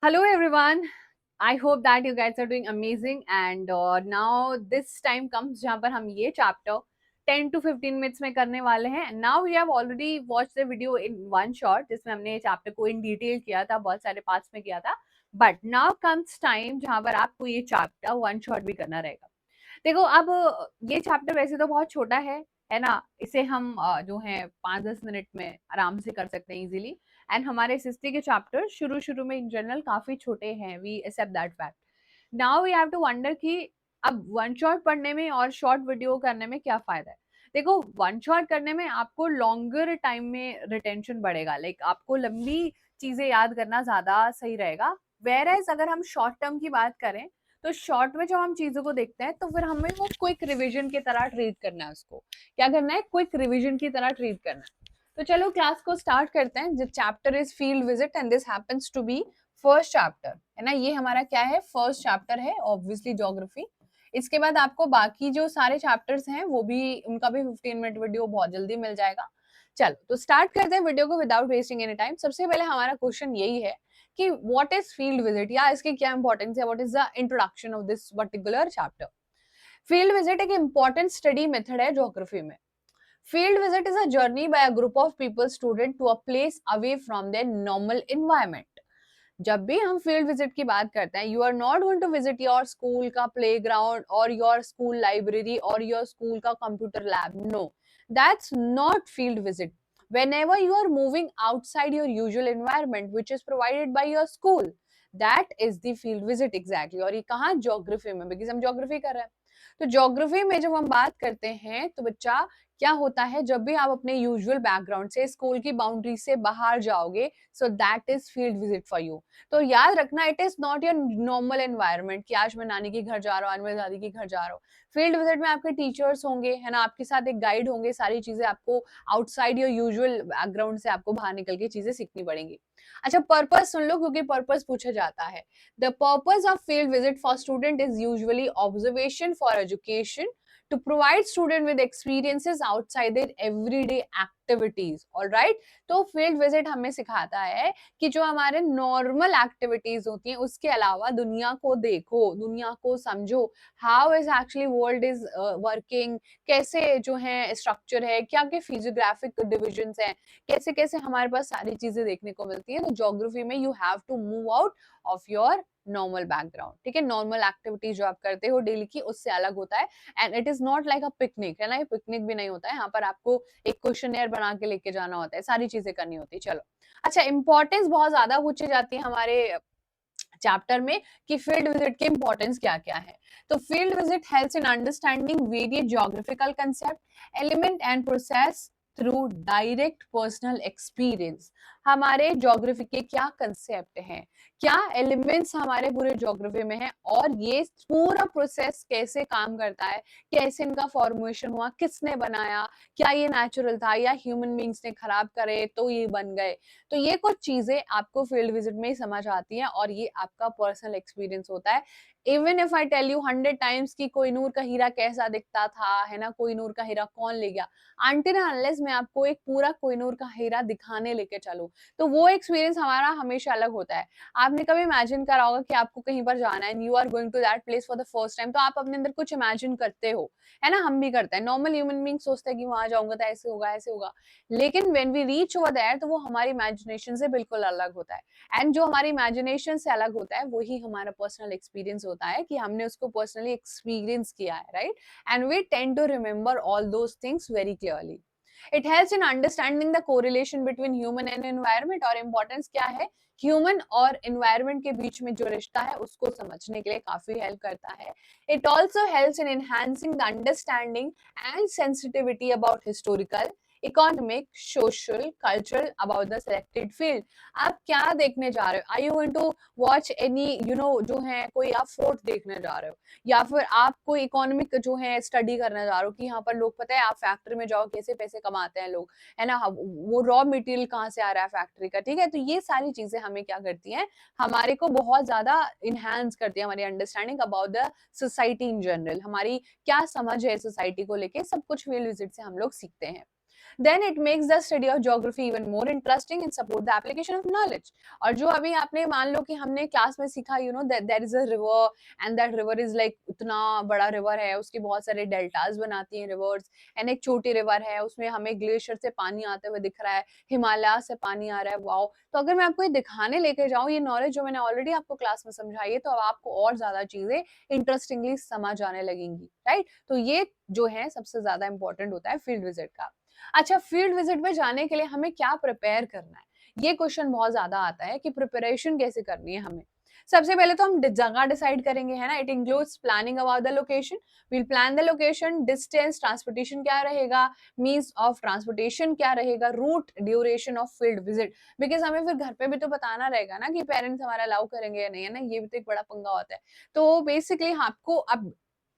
Hello, everyone. I hope that you guys are doing amazing. And now this time comes जहाँ पर हम ये chapter 10 to 15 minutes में करने वाले हैं. Now we have already watched the video in one shot, जिसमें हमने ये chapter को in detail किया था, बहुत सारे parts में किया था. But now comes time जहाँ पर आपको ये chapter one shot भी करना रहेगा. देखो अब ये चैप्टर वैसे तो बहुत छोटा है ना? इसे हम जो है 5-10 मिनट में आराम से कर सकते हैं इजीली. एंड हमारे एसएसटी के चैप्टर शुरू-शुरू में इन जनरल काफ़ी छोटे हैं. We accept that fact. Now we have to wonder कि अब वन शॉट पढ़ने में और शॉर्ट वीडियो करने में क्या फ़ायदा है? देखो, वन शॉट करने में आपको लॉन्गर टाइम में रिटेंशन बढ़ेगा. लाइक आपको लंबी चीज़ें याद करना ज़्यादा सही रहेगा. व्हेयर एज़ अगर हम शॉर्ट टर्म की बात करें, तो शॉर्ट में जब हम चीज़ों को देखते हैं, तो फिर हमें वो क्विक रिविज़न की तरह ट्रीट करना है उसको. क्या करना है? क्विक रिविज़न की तरह ट्रीट करना है. तो चलो क्लास को स्टार्ट करते हैं. जो chapter is field visit and this happens to be first chapter, है ना? ये हमारा क्या है? फर्स्ट चैप्टर है, ऑब्वियसली ज्योग्राफी. इसके बाद आपको बाकी जो सारे चैप्टर्स हैं वो भी, उनका भी 15 मिनट वीडियो बहुत जल्दी मिल जाएगा. चलो तो स्टार्ट करते हैं वीडियो को विदाउट वेस्टिंग एनी टाइम. सबसे पहले हमारा क्वेश्चन यही है कि व्हाट इज फील्ड विजिट, या इसकी क्या इंपॉर्टेंस है, what is the introduction of this particular chapter. Field visit एक इंपॉर्टेंट स्टडी मेथड है ज्योग्राफी में. Field visit is a journey by a group of people, student, to a place away from their normal environment. जब भी हम field visit की बात करते हैं, you are not going to visit your school का प्लेग्राउंड और योर स्कूल लाइब्रेरी और योर स्कूल का computer lab. No, that's not field visit. whenever you are moving outside your usual environment which is provided by your school, that is the field visit exactly. और ये कहाँ? Geography में, because हम geography कर रहे हैं. तो ज्योग्राफी में जब हम बात करते हैं तो बच्चा क्या होता है, जब भी आप अपने यूजुअल बैकग्राउंड से, स्कूल की बाउंड्री से बाहर जाओगे, so that is field visit for you. तो याद रखना, it is not your normal environment कि आज मैं नानी के घर जा रहा हूँ, आज मैं दादी के घर जा रहा हूँ. फील्ड विजिट में आपके टीचर्स होंगे, है ना, आपके साथ एक गाइड होंगे. सारी चीजें आपको आउटसाइड योर यूजुअल बैकग्राउंड से आपको बाहर निकल के चीजें सीखनी पड़ेंगी. अच्छा, पर्पस सुन लो क्योंकि पर्पस पूछा जाता है. The purpose of field visit for student is usually observation for education, to provide student with experiences outside their everyday activities. All right? तो field visit हमें सिखाता है कि जो हमारे normal activities होती हैं उसके अलावा दुनिया को देखो, दुनिया को समझो. How is actually world is working, कैसे जो है structure है, क्या क्या physiographic divisions हैं, कैसे कैसे हमारे पास सारी चीजें देखने को मिलती है. तो geography में you have to move out of your normal background. ठीक है, नॉर्मल एक्टिविटी जो आप करते हो डेली की, उससे अलग होता है. And it is not like a picnic, है ना? ये पिकनिक भी नहीं होता है. यहाँ पर आपको एक क्वेश्चनर बना के लेके जाना होता है, सारी चीजें करनी होती है. चलो, अच्छा, इंपॉर्टेंस बहुत ज्यादा पूछी जाती है हमारे चैप्टर में कि फील्ड विजिट की इंपॉर्टेंस क्या क्या है. तो field visit helps in understanding various geographical concept, element and process through direct personal experience. हमारे ज्योग्राफी के क्या कंसेप्ट हैं, क्या एलिमेंट्स हमारे पूरे ज्योग्राफी में है, और ये पूरा प्रोसेस कैसे काम करता है, कैसे इनका फॉर्मेशन हुआ, किसने बनाया, क्या ये नेचुरल था या ह्यूमन बींग्स ने खराब करे तो ये बन गए. तो ये कुछ चीजें आपको फील्ड विजिट में ही समझ आती हैं और ये आपका पर्सनल एक्सपीरियंस होता है. Even if I tell you 100 times कि कोहिनूर का हीरा कैसा दिखता था, है ना, कोहिनूर का हीरा कौन ले गया, अनटिल अनलेस मैं आपको एक पूरा कोहिनूर का हीरा दिखाने लेके चलूं, तो वो एक्सपीरियंस हमारा हमेशा अलग होता है. आपने कभी इमेजिन करा होगा कि आपको कहीं पर जाना है, you are going to that place for the first time, तो आप अपने अंदर कुछ इमेजिन करते हो, है ना? हम भी करते हैं. नॉर्मल ह्यूमन बीइंग सोचते हैं कि वहां जाऊंगा तो ऐसे होगा, ऐसे होगा. लेकिन when we reach over there, तो वो हमारी इमेजिनेशन से बिल्कुल अलग होता है. एंड जो हमारी इमेजिनेशन से अलग होता है वही हमारा पर्सनल एक्सपीरियंस होता है कि हमने उसको पर्सनली एक्सपीरियंस किया है, right? And we tend to remember all those things very clearly. It helps in understanding the correlation between human and environment. और importance क्या है? ह्यूमन और एनवायरमेंट के बीच में जो रिश्ता है उसको समझने के लिए काफी हेल्प करता है. It also helps in enhancing the understanding and sensitivity about historical, economic, social, cultural about the selected field. आप क्या देखने जा रहे हो? Are you going to watch any, you know, जो है कोई आप फोर्ट देखने जा रहे हो, या फिर आप कोई इकोनॉमिक जो है स्टडी करने जा रहे हो कि यहाँ पर लोग, पता है, आप फैक्ट्री में जाओ कैसे पैसे कमाते हैं लोग, है ना, वो रॉ मटेरियल कहाँ से आ रहा है फैक्ट्री का. ठीक है, तो ये सारी चीजें हमें क्या करती हैं, हमारे को बहुत ज्यादा इनहेंस करती है हमारी understanding about the society in general. हमारी क्या समझ है सोसाइटी को लेके, सब कुछ फील्ड विजिट से हम लोग सीखते हैं. Then it makes the study of geography even more interesting and support the application of knowledge. और जो अभी आपने मान लो कि हमने क्लास में सीखा, you know that there is a river and that river is like इतना बड़ा रिवर है, उसके बहुत सारे डेल्टास बनाती हैं रिवर्स, एंड एक छोटी रिवर है उसमें हमें ग्लेशियर से पानी आते हुए दिख रहा है, हिमालय से पानी आ रहा है, वाओ। तो अगर मैं आपको ये दिखाने लेके जाऊं, ये नॉलेज जो मैंने ऑलरेडी आपको क्लास में समझाई है, तो अब आपको और ज्यादा चीजें इंटरेस्टिंगली समझ आने लगेंगी, राइट। तो ये जो है सबसे ज्यादा इंपॉर्टेंट होता है फील्ड विजिट का। अच्छा, फील्ड विजिट में जाने के लिए हमें क्या प्रिपेयर करना है, ये क्वेश्चन बहुत ज्यादा आता है कि प्रिपरेशन कैसे करनी है हमें। सबसे पहले तो हम जगह डिसाइड करेंगे, है ना। It includes planning about the location, will plan the location, distance, transportation क्या रहेगा, मीन्स ऑफ ट्रांसपोर्टेशन क्या रहेगा, route, duration of field visit. Because हमें फिर घर पे भी तो बताना रहेगा ना कि पेरेंट्स हमारा अलाउ करेंगे या नहीं, है ना, ये भी तो एक बड़ा पंगा होता है। तो बेसिकली आपको अब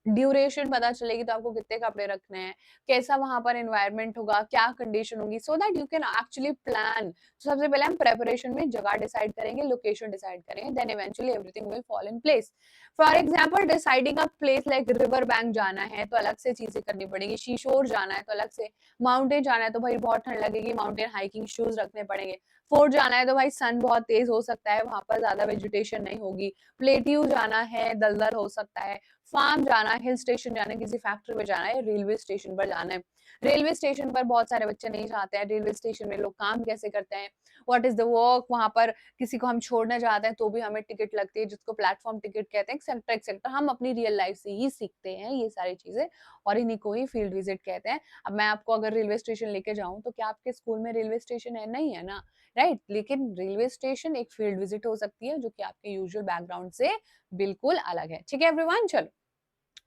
ड्यूरेशन पता चलेगी तो आपको कितने कपड़े रखने हैं, कैसा वहां पर एनवायरनमेंट होगा, क्या कंडीशन होगी, so that you can actually plan. सबसे पहले हम प्रेपरेशन में जगह डिसाइड करेंगे, लोकेशन डिसाइड करेंगे, then eventually everything will fall in place. For example deciding a place like river bank जाना है तो अलग से चीजें करनी पड़ेगी, शीशोर जाना है तो अलग से, माउंटेन जाना है तो भाई बहुत ठंड लगेगी, माउंटेन हाइकिंग शूज रखने पड़ेंगे, फोर्ट जाना है तो भाई सन बहुत तेज हो सकता है, वहां पर ज्यादा वेजिटेशन नहीं होगी, प्लेट्यू जाना है दलदल हो सकता है, फार्म जाना है, हिल स्टेशन जाना है, किसी फैक्ट्री में जाना है, रेलवे स्टेशन पर जाना है। रेलवे स्टेशन पर बहुत सारे बच्चे नहीं जाते हैं, रेलवे स्टेशन में लोग काम कैसे करते हैं, व्हाट इज द वर्क, वहां पर किसी को हम छोड़ने जाते हैं तो भी हमें टिकट लगती है जिसको प्लेटफॉर्म टिकट कहते हैं, एक्सेट्रा एक्सेट्रा। हम अपनी रियल लाइफ से ही सीखते हैं ये सारी चीजें, और इन्हीं को ही फील्ड विजिट कहते हैं। अब मैं आपको अगर रेलवे स्टेशन लेके जाऊं तो क्या आपके स्कूल में रेलवे स्टेशन है? नहीं है ना, राइट। लेकिन रेलवे स्टेशन एक फील्ड विजिट हो सकती है जो कि आपके यूजुअल बैकग्राउंड से बिल्कुल अलग है, ठीक है एवरीवन। चलो,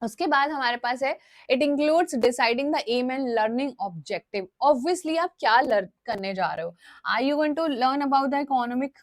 उसके बाद हमारे पास है, it includes deciding the aim and learning objective. Obviously आप क्या लर्न करने जा रहे हो, are you going to learn about the economic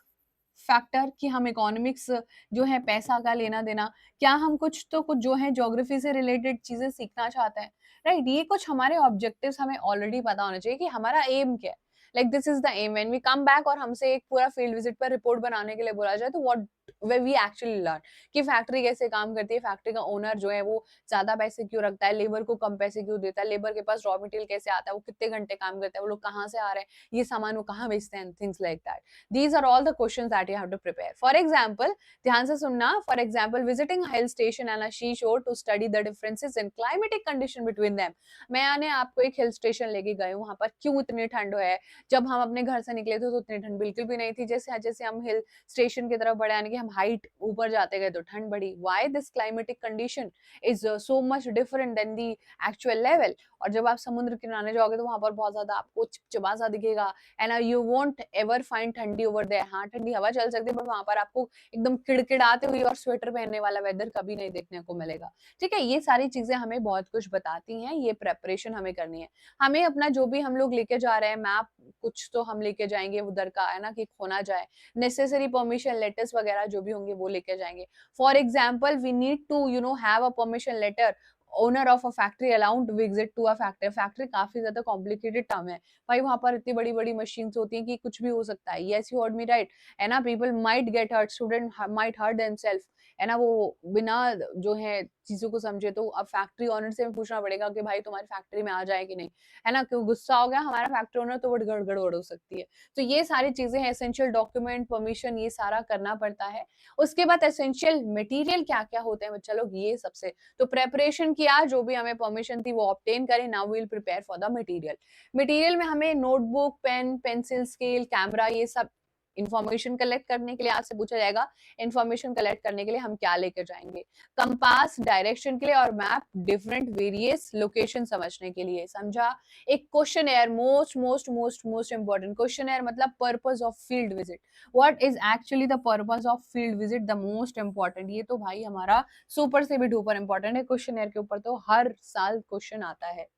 factor, कि हम इकोनॉमिक्स जो है पैसा का लेना देना, क्या हम कुछ तो कुछ जो है ज्योग्राफी से रिलेटेड चीजें सीखना चाहते हैं, राइट। ये कुछ हमारे ऑब्जेक्टिव्स हमें ऑलरेडी पता होना चाहिए कि हमारा एम क्या है, like this is the aim when we come back, और हमसे एक पूरा फील्ड विजिट पर रिपोर्ट बनाने के लिए बोला जाए तो what way we actually learn, कि फैक्ट्री कैसे काम करती है, फैक्ट्री का ओनर जो है वो ज्यादा पैसे क्यों रखता है, लेबर को कम पैसे क्यों देता है, लेबर के पास रॉ मटेरियल कैसे आता है, वो कितने घंटे काम करता है, वो लोग कहाँ से आ रहे हैं, ये सामान वो कहाँ बेचते हैं, things like that. These are all the questions that you have to prepare. For example, ध्यान से सुनना, for example, visiting a hill station and a seashore to study the differences in climatic condition between them. मैंने आपको एक hill station लेके गए, वहां पर क्यों इतनी ठंड है, जब हम अपने घर से निकले थे तो इतनी ठंड बिल्कुल भी नहीं थी, जैसे जैसे हम हिल स्टेशन की तरफ बढ़े, यानी कि हम हाइट ऊपर जाते गए तो ठंड बढ़ी। Why this climatic condition is so much different than the actual level? और जब आप समुद्र किनारे जाओगे तो वहां पर बहुत ज्यादा आपको चिपचिपा सा दिखेगा, and you won't ever find ठंडी ओवर देयर। हाँ, ठंडी हवा चल सकती है, बट वहां पर आपको एकदम किड़किड़ाते हुए और स्वेटर पहनने वाला वेदर कभी नहीं देखने को मिलेगा, ठीक है। ये सारी चीजें हमें बहुत कुछ बताती हैं, ये प्रेपरेशन हमें करनी है। हमें अपना जो भी हम लोग लेके जा रहे हैं मैप, कुछ तो हम लेके जाएंगे उधर का, है ना, कि खो ना जाए, नेसेसरी परमिशन लेटर्स वगैरह जो भी होंगे वो लेके जाएंगे। For example, we need to have a permission letter, owner of a factory allowed visit to a factory. Factory काफी ज्यादा कॉम्प्लिकेटेड टर्म है भाई, वहां पर इतनी बड़ी बड़ी मशीन होती हैं कि कुछ भी हो सकता है। Yes, you heard me right, है ना। People might get hurt, student might hurt themselves, है ना, वो बिना जो है चीजों को समझे। तो अब फैक्ट्री ओनर से पूछना पड़ेगा कि भाई तुम्हारी फैक्ट्री में आ जाए कि नहीं, है ना, क्यों गुस्सा हो गया हमारा फैक्ट्री ओनर तो बड़ी गड़बड़ हो सकती है। तो ये सारी चीजें हैं, एसेंशियल डॉक्यूमेंट, परमिशन, ये सारा करना पड़ता है। उसके बाद एसेंशियल मटेरियल क्या क्या होते हैं बच्चा लोग, ये सबसे, तो प्रेपरेशन किया, जो भी हमें परमिशन थी वो ऑब्टेन करें, now we will prepare for the material. Material में हमें notebook, pen, pencil, scale, camera, ये सब इंफॉर्मेशन कलेक्ट करने के लिए आज से पूछा जाएगा, इंफॉर्मेशन कलेक्ट करने के लिए हम क्या लेकर जाएंगे, कंपास डायरेक्शन के लिए, और मैप डिफरेंट वेरियस लोकेशन समझने के लिए, समझा। एक question here, most most most most important question here, मतलब purpose of field visit, what is actually the purpose of field visit, the most important. ये तो भाई हमारा सुपर से भी डुपर इंपॉर्टेंट है, क्वेश्चन एयर के ऊपर तो हर साल क्वेश्चन आता है।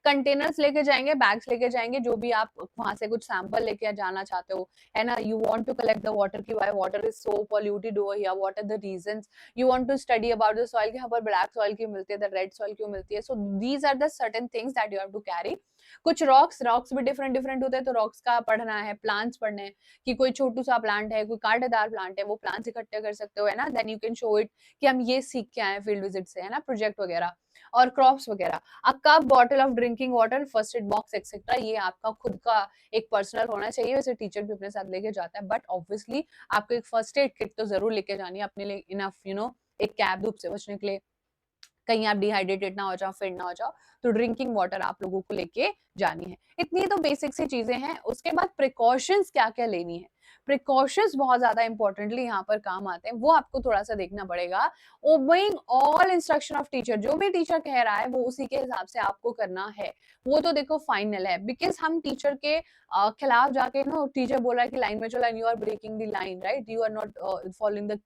कंटेनर्स लेके जाएंगे, बैग्स लेके जाएंगे, जो भी आप वहां से कुछ सैंपल लेके जाना चाहते हो, है ना। You want to collect the water, की why water is so polluted over here, what are the reasons, you want to study about the soil, कि यहाँ पर ब्लैक सॉइल क्यों मिलती है, द रेड सॉइल क्यों मिलती है। So these are the certain things that you have to carry. कुछ रॉक्स, रॉक्स भी डिफरेंट डिफरेंट होते हैं, तो रॉक्स का पढ़ना है, प्लांट्स पढ़ने हैं, कि कोई छोटू सा प्लांट है, कोई कांटेदार प्लांट है, वो प्लांट्स इकट्ठे कर सकते हो, है ना, then you can show it कि हम ये सीख के आए फील्ड विजिट से, है ना, प्रोजेक्ट वगैरह। और क्रॉप्स वगैरह, a cup, bottle of drinking water, first aid box etcetera, ये आपका खुद का एक पर्सनल होना चाहिए। वैसे टीचर भी अपने साथ लेके जाता है, बट ऑब्वियसली आपको एक फर्स्ट एड किट तो जरूर लेके जानी है अपने लिए, इनफ एक कैब धूप से बचने के लिए, कहीं आप डिहाइड्रेटेड ना हो जाओ, फिर ना हो जाओ, तो ड्रिंकिंग वाटर आप लोगों को लेके जानी है। इतनी तो बेसिक सी चीजें हैं। उसके बाद प्रिकॉशंस क्या क्या लेनी है, प्रिकॉशंस बहुत ज्यादा इंपॉर्टेंटली यहाँ पर काम आते हैं, वो आपको थोड़ा सा देखना पड़ेगा। Obeying all instruction of teacher, जो भी टीचर कह रहा है वो उसी के हिसाब से आपको करना है, वो तो देखो फाइनल है। बिकॉज हम टीचर के खिलाफ जाके ना, टीचर बोल रहा है कि लाइन में चलो and you are breaking the line, right, you are not following the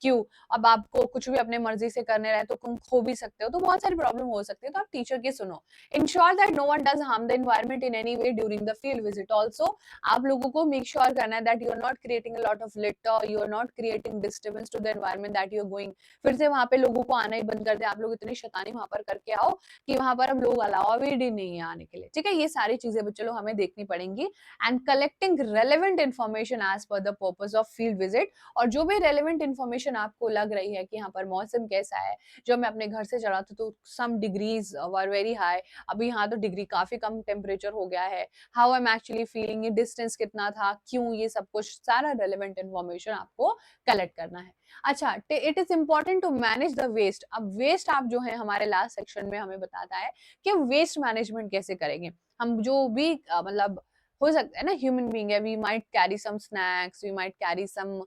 queue, अब आपको कुछ भी अपने मर्जी से करने रहे तो तुम खो भी सकते हो, तो बहुत सारी प्रॉब्लम हो सकती है, तो आप टीचर की सुनो। Ensure that no one does harm the environment in any way during the field visit. Also आप लोगों को मेक श्योर करना है that you are not creating a lot of litter, you are not creating disturbance to the environment that you are going. फिर से वहां पे लोगों को आना ही बंद कर दे, आप लोग इतनी शैतानी वहां पर करके आओ कि वहां पर अब लोग अलाउड ही नहीं है आने के लिए, ठीक है। ये सारी चीजें चलो हमें देखनी पड़ेंगी। And collecting relevant information as per the purpose of field visit, और जो भी रेलेवेंट इन्फॉर्मेशन आपको लग रही है कि यहाँ पर मौसम कैसा है, जब मैं अपने घर से चला था तो सम डिग्रीज वर वेरी हाई, अभी यहाँ तो डिग्री काफी कम टेम्परेचर हो गया है, how I am actually feeling, ये डिस्टेंस कितना था, क्यों, ये सब कुछ सारा रेलेवेंट इन्फॉर्मेशन आपको कलेक्ट करना है। अच्छा, it is important to manage the waste. अब वेस्ट आप जो है हमारे लास्ट सेक्शन में हमें बताता है कि वेस्ट मैनेजमेंट कैसे करेंगे। हम जो भी मतलब हो सकता है ना, ह्यूमन बीइंग है, we might carry some snacks, we might carry some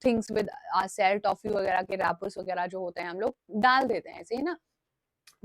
things with cell, toffee वगैरह के रैपर्स वगैरह जो होते हैं हम लोग डाल देते हैं ऐसे, है ना,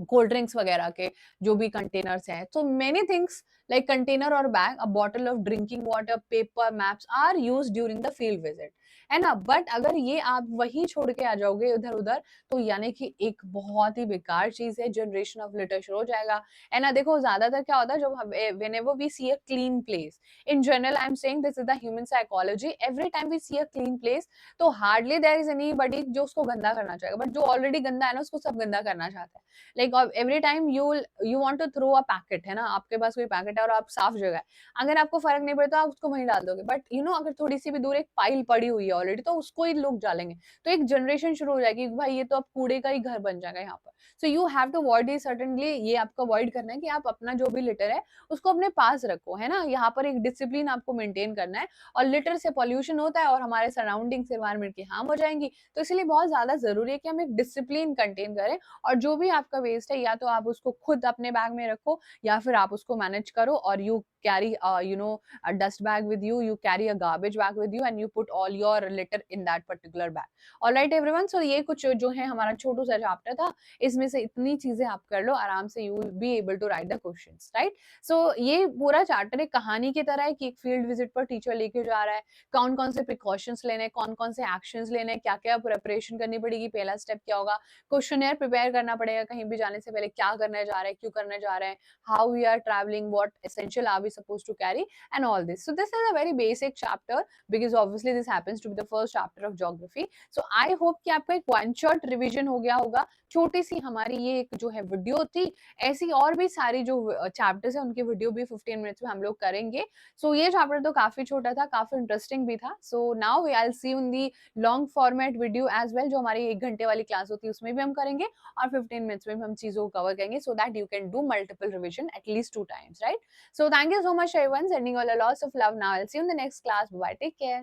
कोल्ड ड्रिंक्स वगैरह के जो भी कंटेनर्स हैं, so many things like container or bag, a bottle of drinking water, paper, maps are used during the field visit, है ना। बट अगर ये आप वही छोड़ के आ जाओगे उधर उधर, तो यानी कि एक बहुत ही बेकार चीज है, जनरेशन ऑफ लिटर शुरू हो जाएगा, है ना। देखो ज्यादातर क्या होता है, जब whenever we see a clean place, in general I am saying this is the human psychology, every time we see a clean place, तो हार्डली देयर इज एनीबॉडी जो उसको गंदा करना चाहेगा, बट जो ऑलरेडी गंदा है ना उसको सब गंदा करना चाहता है। Like every time you want to throw a packet, है ना, आपके पास कोई पैकेट है और आप साफ जगह है, अगर आपको फर्क नहीं पड़ता आप उसको वहीं डाल दोगे, बट अगर थोड़ी सी भी दूर एक पाइल पड़ी हुई है ऑलरेडी, तो उसको ही लोग डालेंगे, तो एक जनरेशन शुरू हो जाएगी कि भाई ये तो अब कूड़े का ही घर बन जाएगा यहाँ पर। So you have to avoid this, certainly ये आपको अवॉइड करना है कि आप अपना जो भी लिटर है उसको अपने पास रखो, है ना। यहाँ पर एक डिसिप्लिन आपको मेंटेन करना है, और लिटर से पॉल्यूशन होता है और हमारे सराउंडिंग्स एनवायरनमेंट की हार्म हो जाएंगी, तो इसलिए बहुत ज्यादा जरूरी है कि हम एक डिसिप्लिन कंटेन करें, और जो भी आपका वेस्ट है या तो आप उसको खुद अपने बैग में रखो, या फिर आप उसको मैनेज करो, और you carry a dust bag with you, you carry a garbage bag with you, and you put all your litter in that particular bag. All right everyone, so ये कुछ जो है हमारा छोटू सा चैप्टर था, इसमें से इतनी चीजें आप कर लो आराम से, you will be able to write the questions, right? So ये पूरा चैप्टर एक कहानी की तरह है कि एक फील्ड विजिट पर टीचर लेके जा रहा है, कौन कौन से प्रिकॉशंस लेने, कौन कौन से एक्शंस लेने, क्या क्या प्रिपरेशन करनी पड़ेगी, पहला स्टेप क्या होगा, क्वेश्चनर प्रिपेयर करना पड़ेगा कहीं भी जाने से पहले, क्या करने जा रहे हैं, क्यों करने जा रहे हैं, how we are travelling, what essential are we supposed to carry, and all this. So this is a very basic chapter because obviously this happens to be the first chapter of geography. So I hope कि आपका एक one shot revision हो गया होगा। छोटी सी हमारी ये एक जो है वीडियो थी, ऐसी और भी सारी जो चैप्टर्स है उनकी वीडियो भी 15 मिनट्स में हम लोग करेंगे। सो ये चैप्टर तो काफी छोटा था, काफी इंटरेस्टिंग भी था। So now I will see you in the long format video as well, जो हमारी 1 घंटे वाली क्लास होती है उसमें भी हम करेंगे, और 15 मिनट्स में भी हम चीजों को कवर करेंगे, सो that you can do multiple revision at least 2 times, right? So thank you so much everyone, sending all a lots of love. Now I'll see you in the next class. Bye bye, take care.